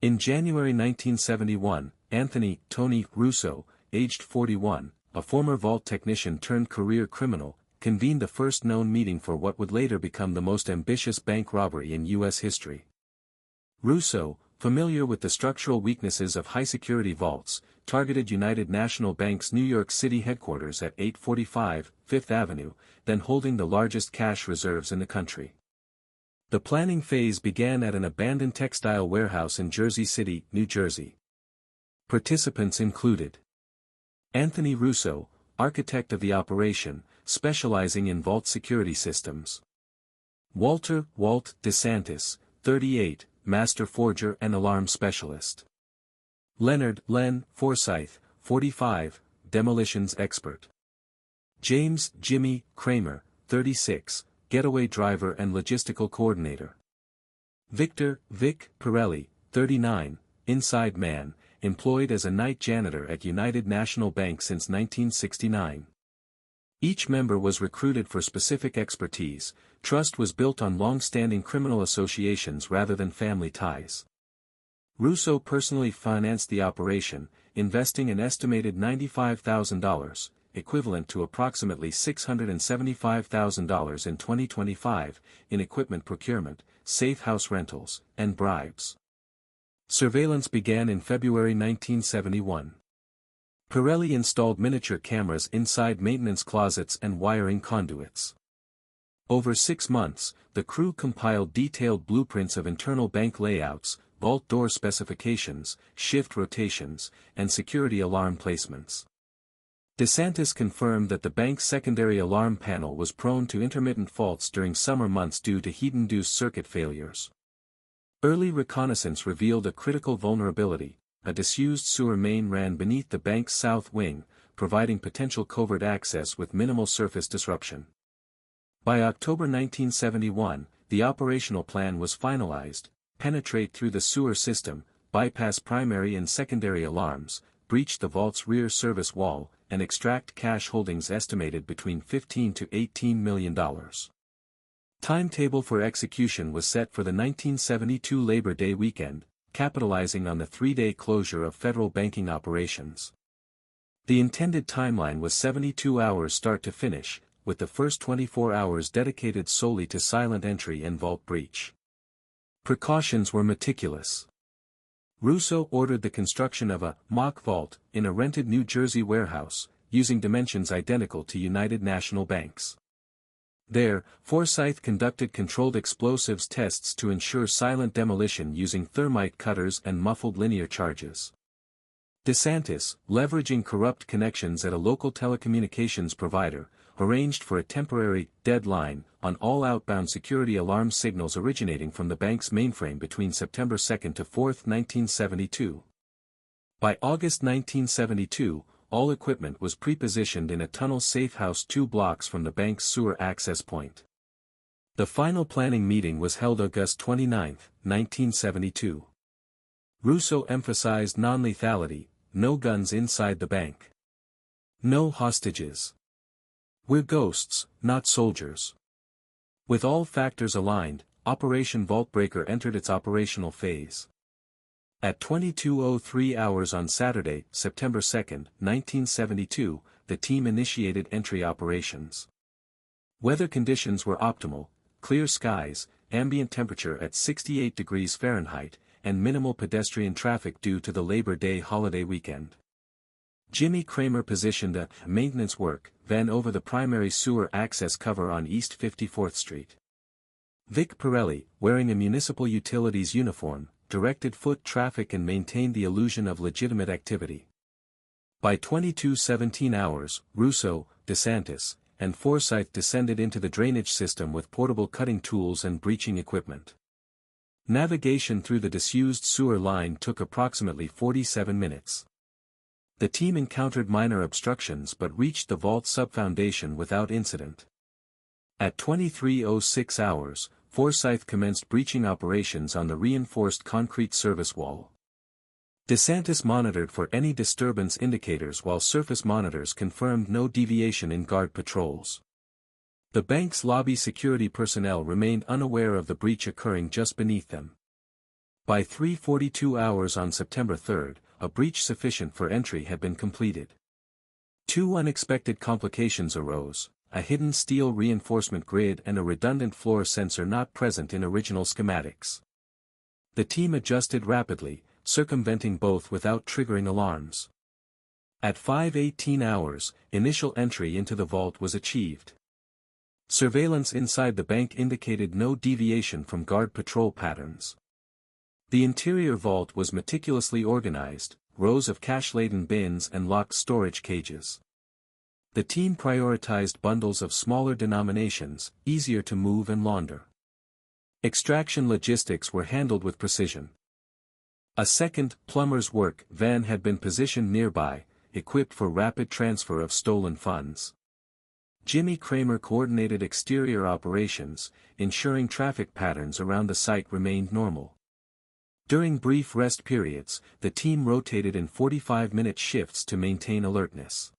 In January 1971, Anthony "Tony" Russo, aged 41, a former vault technician turned career criminal, convened the first known meeting for what would later become the most ambitious bank robbery in U.S. history. Russo, familiar with the structural weaknesses of high-security vaults, targeted United National Bank's New York City headquarters at 845 Fifth Avenue, then holding the largest cash reserves in the country. The planning phase began at an abandoned textile warehouse in Jersey City, New Jersey. Participants included Anthony Russo, architect of the operation, specializing in vault security systems. Walter "Walt" DeSantis, 38, master forger and alarm specialist. Leonard "Len" Forsyth, 45, demolitions expert. James "Jimmy" Kramer, 36, getaway driver and logistical coordinator. Victor "Vic" Pirelli, 39, inside man, employed as a night janitor at United National Bank since 1969. Each member was recruited for specific expertise. Trust was built on long-standing criminal associations rather than family ties. Russo personally financed the operation, investing an estimated $95,000, equivalent to approximately $675,000 in 2025, in equipment procurement, safe house rentals, and bribes. Surveillance began in February 1971. Pirelli installed miniature cameras inside maintenance closets and wiring conduits. Over 6 months, the crew compiled detailed blueprints of internal bank layouts, vault door specifications, shift rotations, and security alarm placements. DeSantis confirmed that the bank's secondary alarm panel was prone to intermittent faults during summer months due to heat-induced circuit failures. Early reconnaissance revealed a critical vulnerability. A disused sewer main ran beneath the bank's south wing, providing potential covert access with minimal surface disruption. By October 1971, the operational plan was finalized: penetrate through the sewer system, bypass primary and secondary alarms, breach the vault's rear service wall, and extract cash holdings estimated between $15 to $18 million. Timetable for execution was set for the 1972 Labor Day weekend, capitalizing on the 3-day closure of federal banking operations. The intended timeline was 72 hours start to finish, with the first 24 hours dedicated solely to silent entry and vault breach. Precautions were meticulous. Russo ordered the construction of a mock vault in a rented New Jersey warehouse, using dimensions identical to United National Bank's. There, Forsyth conducted controlled explosives tests to ensure silent demolition using thermite cutters and muffled linear charges. DeSantis, leveraging corrupt connections at a local telecommunications provider, arranged for a temporary deadline on all outbound security alarm signals originating from the bank's mainframe between September 2 to 4, 1972. By August 1972, all equipment was pre-positioned in a tunnel safe house 2 blocks from the bank's sewer access point. The final planning meeting was held August 29, 1972. Russo emphasized non-lethality: no guns inside the bank. No hostages. We're ghosts, not soldiers. With all factors aligned, Operation Vaultbreaker entered its operational phase. At 22:03 hours on Saturday, September 2, 1972, the team initiated entry operations. Weather conditions were optimal: clear skies, ambient temperature at 68 degrees Fahrenheit, and minimal pedestrian traffic due to the Labor Day holiday weekend. Jimmy Kramer positioned a maintenance work van over the primary sewer access cover on East 54th Street. Vic Pirelli, wearing a municipal utilities uniform, directed foot traffic and maintained the illusion of legitimate activity. By 22:17 hours, Russo, DeSantis, and Forsyth descended into the drainage system with portable cutting tools and breaching equipment. Navigation through the disused sewer line took approximately 47 minutes. The team encountered minor obstructions but reached the vault subfoundation without incident. At 23:06 hours, Forsyth commenced breaching operations on the reinforced concrete service wall. DeSantis monitored for any disturbance indicators while surface monitors confirmed no deviation in guard patrols. The bank's lobby security personnel remained unaware of the breach occurring just beneath them. By 3:42 hours on September 3, a breach sufficient for entry had been completed. Two unexpected complications arose: a hidden steel reinforcement grid and a redundant floor sensor not present in original schematics. The team adjusted rapidly, circumventing both without triggering alarms. At 5:18 hours, initial entry into the vault was achieved. Surveillance inside the bank indicated no deviation from guard patrol patterns. The interior vault was meticulously organized, rows of cash-laden bins and locked storage cages. The team prioritized bundles of smaller denominations, easier to move and launder. Extraction logistics were handled with precision. A second, plumber's work van had been positioned nearby, equipped for rapid transfer of stolen funds. Jimmy Kramer coordinated exterior operations, ensuring traffic patterns around the site remained normal. During brief rest periods, the team rotated in 45-minute shifts to maintain alertness.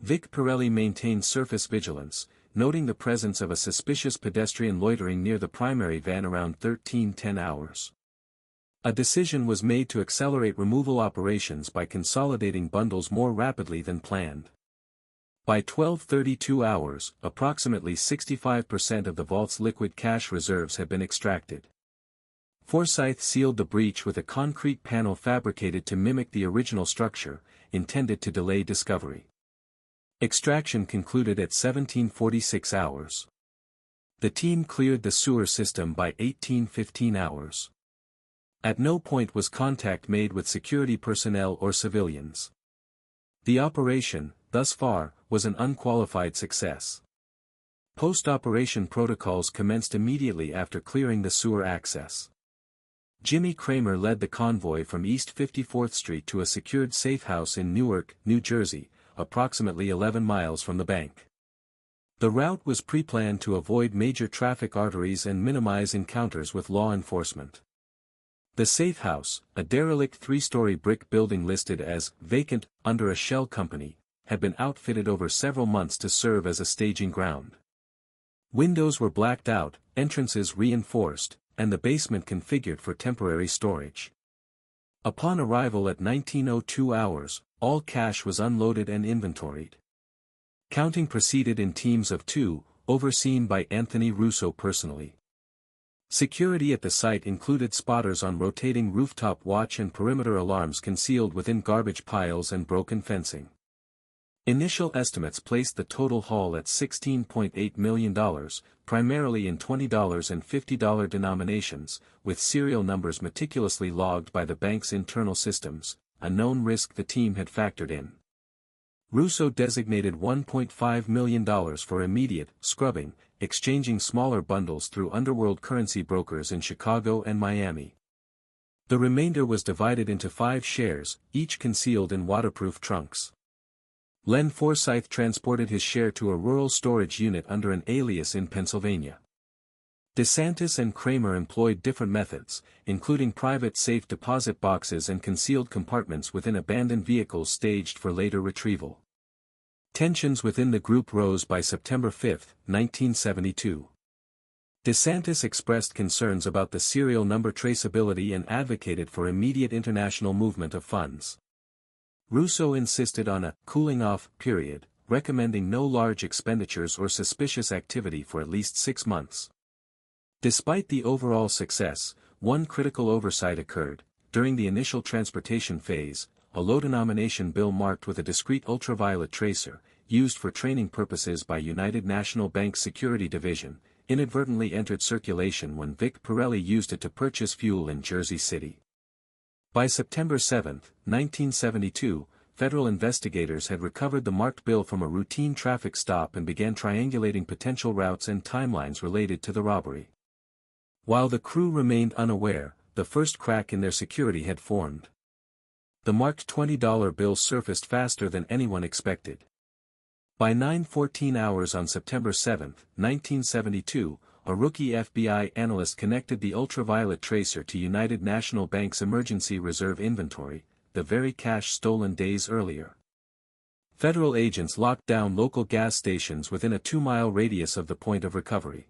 Vic Pirelli maintained surface vigilance, noting the presence of a suspicious pedestrian loitering near the primary van around 13:10 hours. A decision was made to accelerate removal operations by consolidating bundles more rapidly than planned. By 12:32 hours, approximately 65% of the vault's liquid cash reserves had been extracted. Forsyth sealed the breach with a concrete panel fabricated to mimic the original structure, intended to delay discovery. Extraction concluded at 17:46 hours. The team cleared the sewer system by 18:15 hours. At no point was contact made with security personnel or civilians. The operation, thus far, was an unqualified success. Post-operation protocols commenced immediately after clearing the sewer access. Jimmy Kramer led the convoy from East 54th Street to a secured safe house in Newark, New Jersey, approximately 11 miles from the bank. The route was pre-planned to avoid major traffic arteries and minimize encounters with law enforcement. The safe house, a derelict 3-story brick building listed as vacant under a shell company, had been outfitted over several months to serve as a staging ground. Windows were blacked out, entrances reinforced, and the basement configured for temporary storage. Upon arrival at 19:02 hours, all cash was unloaded and inventoried. Counting proceeded in teams of 2, overseen by Anthony Russo personally. Security at the site included spotters on rotating rooftop watch and perimeter alarms concealed within garbage piles and broken fencing. Initial estimates placed the total haul at $16.8 million, primarily in $20 and $50 denominations, with serial numbers meticulously logged by the bank's internal systems, a known risk the team had factored in. Russo designated $1.5 million for immediate scrubbing, exchanging smaller bundles through underworld currency brokers in Chicago and Miami. The remainder was divided into 5 shares, each concealed in waterproof trunks. Len Forsyth transported his share to a rural storage unit under an alias in Pennsylvania. DeSantis and Kramer employed different methods, including private safe deposit boxes and concealed compartments within abandoned vehicles staged for later retrieval. Tensions within the group rose by September 5, 1972. DeSantis expressed concerns about the serial number traceability and advocated for immediate international movement of funds. Russo insisted on a cooling-off period, recommending no large expenditures or suspicious activity for at least 6 months. Despite the overall success, one critical oversight occurred. During the initial transportation phase, a low-denomination bill marked with a discrete ultraviolet tracer, used for training purposes by United National Bank's Security Division, inadvertently entered circulation when Vic Pirelli used it to purchase fuel in Jersey City. By September 7, 1972, federal investigators had recovered the marked bill from a routine traffic stop and began triangulating potential routes and timelines related to the robbery. While the crew remained unaware, the first crack in their security had formed. The marked $20 bill surfaced faster than anyone expected. By 9:14 hours on September 7, 1972, a rookie FBI analyst connected the ultraviolet tracer to United National Bank's emergency reserve inventory, the very cash stolen days earlier. Federal agents locked down local gas stations within a 2-mile radius of the point of recovery.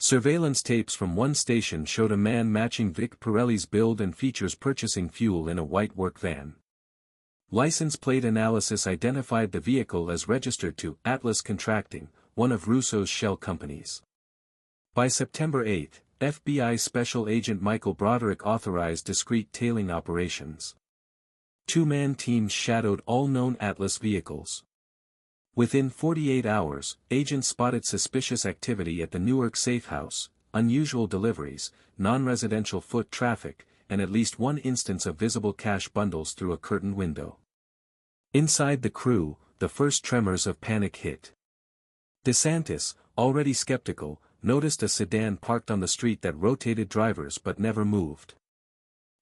Surveillance tapes from one station showed a man matching Vic Pirelli's build and features purchasing fuel in a white work van. License plate analysis identified the vehicle as registered to Atlas Contracting, one of Russo's shell companies. By September 8, FBI Special Agent Michael Broderick authorized discreet tailing operations. Two-man teams shadowed all known Atlas vehicles. Within 48 hours, agents spotted suspicious activity at the Newark safe house, unusual deliveries, non-residential foot traffic, and at least one instance of visible cash bundles through a curtained window. Inside the crew, the first tremors of panic hit. DeSantis, already skeptical, noticed a sedan parked on the street that rotated drivers but never moved.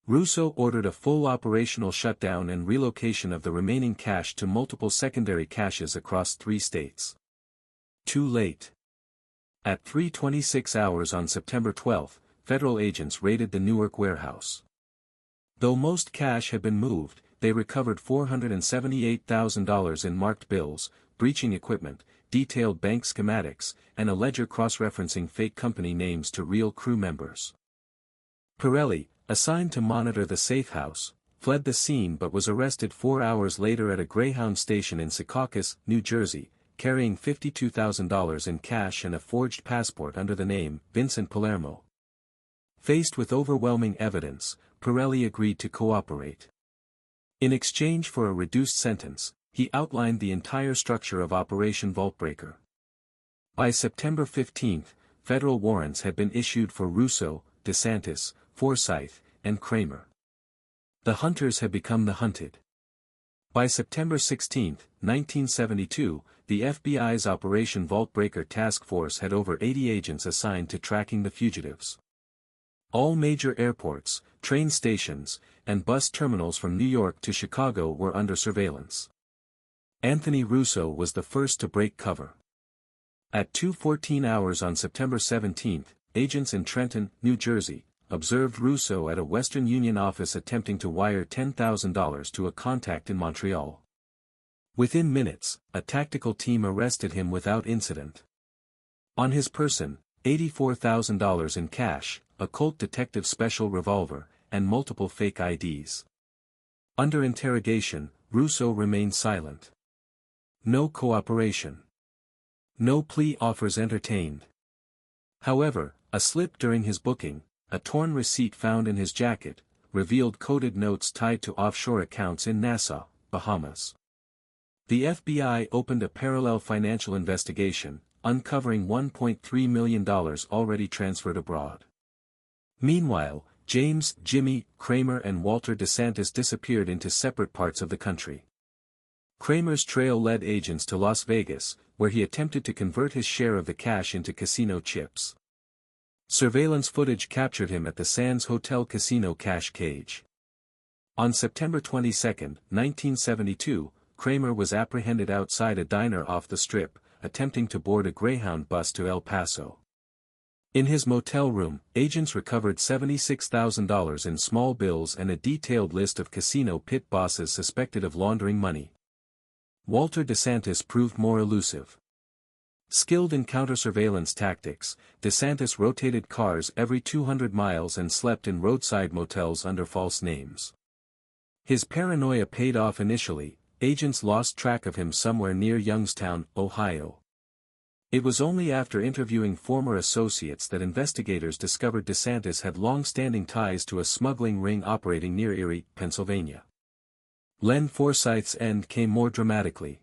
Russo ordered a full operational shutdown and relocation of the remaining cash to multiple secondary caches across 3 states. Too late. At 3:26 hours on September 12, federal agents raided the Newark warehouse. Though most cash had been moved, they recovered $478,000 in marked bills, breaching equipment, detailed bank schematics, and a ledger cross-referencing fake company names to real crew members. Pirelli, assigned to monitor the safe house, fled the scene but was arrested 4 hours later at a Greyhound station in Secaucus, New Jersey, carrying $52,000 in cash and a forged passport under the name Vincent Palermo. Faced with overwhelming evidence, Pirelli agreed to cooperate. In exchange for a reduced sentence, he outlined the entire structure of Operation Vaultbreaker. By September 15, federal warrants had been issued for Russo, DeSantis, Forsyth, and Kramer. The hunters had become the hunted. By September 16, 1972, the FBI's Operation Vaultbreaker task force had over 80 agents assigned to tracking the fugitives. All major airports, train stations, and bus terminals from New York to Chicago were under surveillance. Anthony Russo was the first to break cover. At 2:14 hours on September 17, agents in Trenton, New Jersey, observed Russo at a Western Union office attempting to wire $10,000 to a contact in Montreal. Within minutes, a tactical team arrested him without incident. On his person, $84,000 in cash, a Colt Detective Special revolver, and multiple fake IDs. Under interrogation, Russo remained silent. No cooperation. No plea offers entertained. However, a slip during his booking, a torn receipt found in his jacket, revealed coded notes tied to offshore accounts in Nassau, Bahamas. The FBI opened a parallel financial investigation, uncovering $1.3 million already transferred abroad. Meanwhile, James, Jimmy, Kramer and Walter DeSantis disappeared into separate parts of the country. Kramer's trail led agents to Las Vegas, where he attempted to convert his share of the cash into casino chips. Surveillance footage captured him at the Sands Hotel Casino cash cage. On September 22, 1972, Kramer was apprehended outside a diner off the Strip, attempting to board a Greyhound bus to El Paso. In his motel room, agents recovered $76,000 in small bills and a detailed list of casino pit bosses suspected of laundering money. Walter DeSantis proved more elusive. Skilled in counter-surveillance tactics, DeSantis rotated cars every 200 miles and slept in roadside motels under false names. His paranoia paid off initially. Agents lost track of him somewhere near Youngstown, Ohio. It was only after interviewing former associates that investigators discovered DeSantis had long-standing ties to a smuggling ring operating near Erie, Pennsylvania. Len Forsyth's end came more dramatically.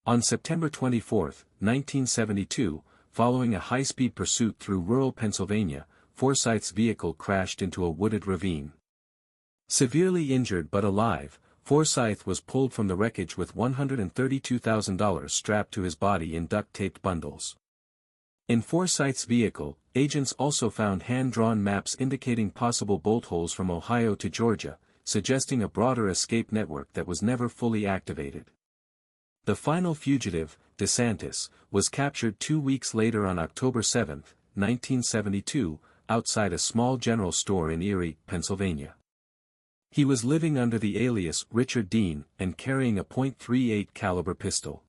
On September 24, 1972, following a high-speed pursuit through rural Pennsylvania, Forsyth's vehicle crashed into a wooded ravine. Severely injured but alive, Forsyth was pulled from the wreckage with $132,000 strapped to his body in duct-taped bundles. In Forsyth's vehicle, agents also found hand-drawn maps indicating possible bolt holes from Ohio to Georgia, suggesting a broader escape network that was never fully activated. The final fugitive, DeSantis, was captured 2 weeks later on October 7, 1972, outside a small general store in Erie, Pennsylvania. He was living under the alias Richard Dean and carrying a .38 caliber pistol.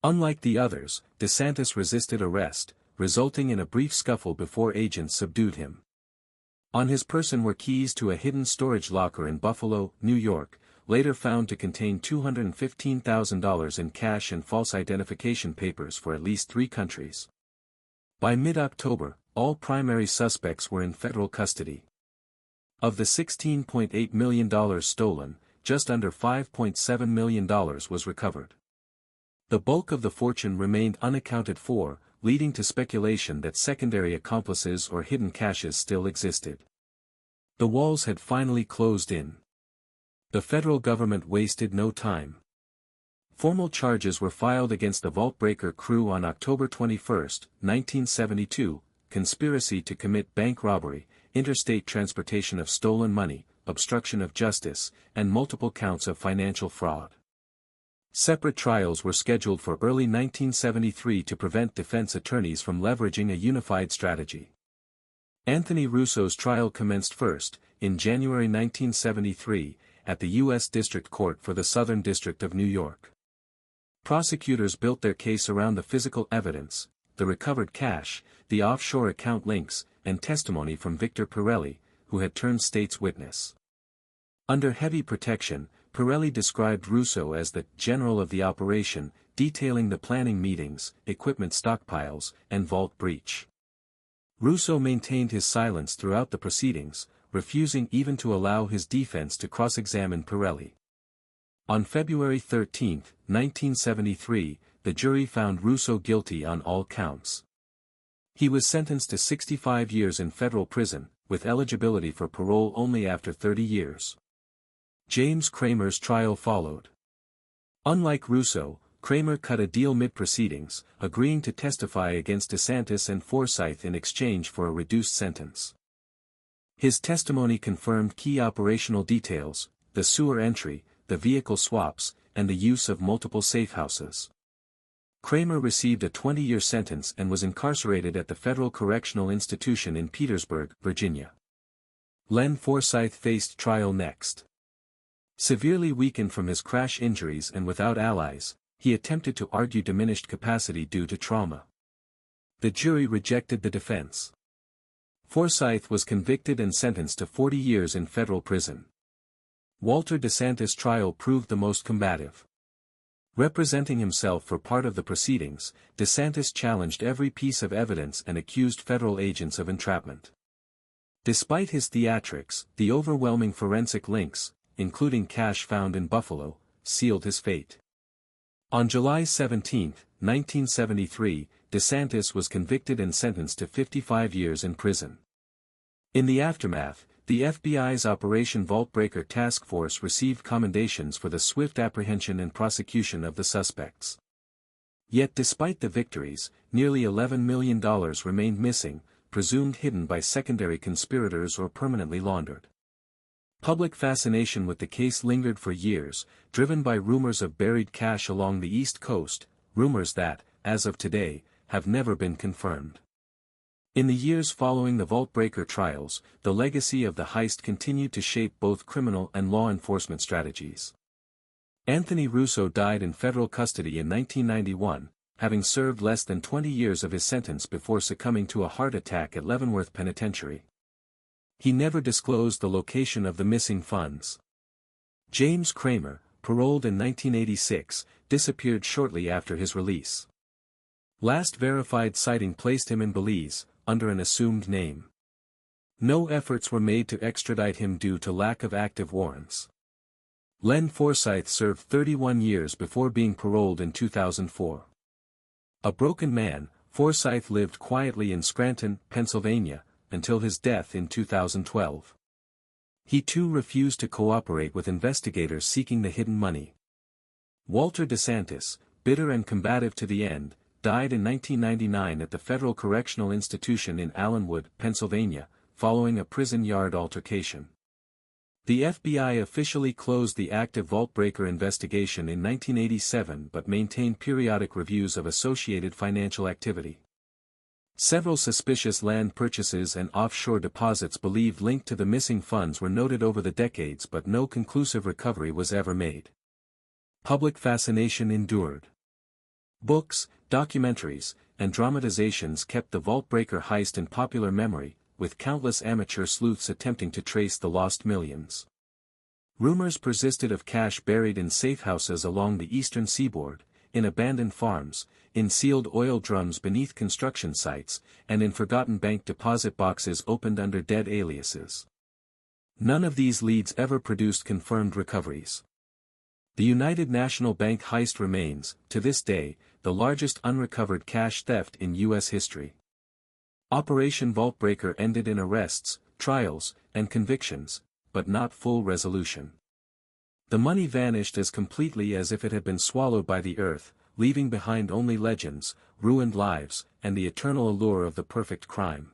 Unlike the others, DeSantis resisted arrest, resulting in a brief scuffle before agents subdued him. On his person were keys to a hidden storage locker in Buffalo, New York, later found to contain $215,000 in cash and false identification papers for at least 3 countries. By mid-October, all primary suspects were in federal custody. Of the $16.8 million stolen, just under $5.7 million was recovered. The bulk of the fortune remained unaccounted for, leading to speculation that secondary accomplices or hidden caches still existed. The walls had finally closed in. The federal government wasted no time. Formal charges were filed against the Vaultbreaker crew on October 21, 1972, conspiracy to commit bank robbery, interstate transportation of stolen money, obstruction of justice, and multiple counts of financial fraud. Separate trials were scheduled for early 1973 to prevent defense attorneys from leveraging a unified strategy. Anthony Russo's trial commenced first, in January 1973, at the U.S. District Court for the Southern District of New York. Prosecutors built their case around the physical evidence, the recovered cash, the offshore account links, and testimony from Victor Pirelli, who had turned state's witness. Under heavy protection, Pirelli described Russo as the general of the operation, detailing the planning meetings, equipment stockpiles, and vault breach. Russo maintained his silence throughout the proceedings, refusing even to allow his defense to cross-examine Pirelli. On February 13, 1973, the jury found Russo guilty on all counts. He was sentenced to 65 years in federal prison, with eligibility for parole only after 30 years. James Kramer's trial followed. Unlike Russo, Kramer cut a deal mid-proceedings, agreeing to testify against DeSantis and Forsyth in exchange for a reduced sentence. His testimony confirmed key operational details, the sewer entry, the vehicle swaps, and the use of multiple safehouses. Kramer received a 20-year sentence and was incarcerated at the Federal Correctional Institution in Petersburg, Virginia. Len Forsyth faced trial next. Severely weakened from his crash injuries and without allies, he attempted to argue diminished capacity due to trauma. The jury rejected the defense. Forsyth was convicted and sentenced to 40 years in federal prison. Walter DeSantis' trial proved the most combative. Representing himself for part of the proceedings, DeSantis challenged every piece of evidence and accused federal agents of entrapment. Despite his theatrics, the overwhelming forensic links, including cash found in Buffalo, sealed his fate. On July 17, 1973, DeSantis was convicted and sentenced to 55 years in prison. In the aftermath, the FBI's Operation Vaultbreaker task force received commendations for the swift apprehension and prosecution of the suspects. Yet despite the victories, nearly $11 million remained missing, presumed hidden by secondary conspirators or permanently laundered. Public fascination with the case lingered for years, driven by rumors of buried cash along the East Coast, rumors that, as of today, have never been confirmed. In the years following the Vaultbreaker trials, the legacy of the heist continued to shape both criminal and law enforcement strategies. Anthony Russo died in federal custody in 1991, having served less than 20 years of his sentence before succumbing to a heart attack at Leavenworth Penitentiary. He never disclosed the location of the missing funds. James Kramer, paroled in 1986, disappeared shortly after his release. Last verified sighting placed him in Belize, under an assumed name. No efforts were made to extradite him due to lack of active warrants. Len Forsyth served 31 years before being paroled in 2004. A broken man, Forsyth lived quietly in Scranton, Pennsylvania, until his death in 2012. He too refused to cooperate with investigators seeking the hidden money. Walter DeSantis, bitter and combative to the end, died in 1999 at the Federal Correctional Institution in Allenwood, Pennsylvania, following a prison yard altercation. The FBI officially closed the active Vaultbreaker investigation in 1987 but maintained periodic reviews of associated financial activity. Several suspicious land purchases and offshore deposits believed linked to the missing funds were noted over the decades, but no conclusive recovery was ever made. Public fascination endured. Books, documentaries, and dramatizations kept the Vaultbreaker heist in popular memory, with countless amateur sleuths attempting to trace the lost millions. Rumors persisted of cash buried in safe houses along the eastern seaboard, in abandoned farms, in sealed oil drums beneath construction sites, and in forgotten bank deposit boxes opened under dead aliases. None of these leads ever produced confirmed recoveries. The United National Bank heist remains, to this day, the largest unrecovered cash theft in U.S. history. Operation Vaultbreaker ended in arrests, trials, and convictions, but not full resolution. The money vanished as completely as if it had been swallowed by the earth, leaving behind only legends, ruined lives, and the eternal allure of the perfect crime.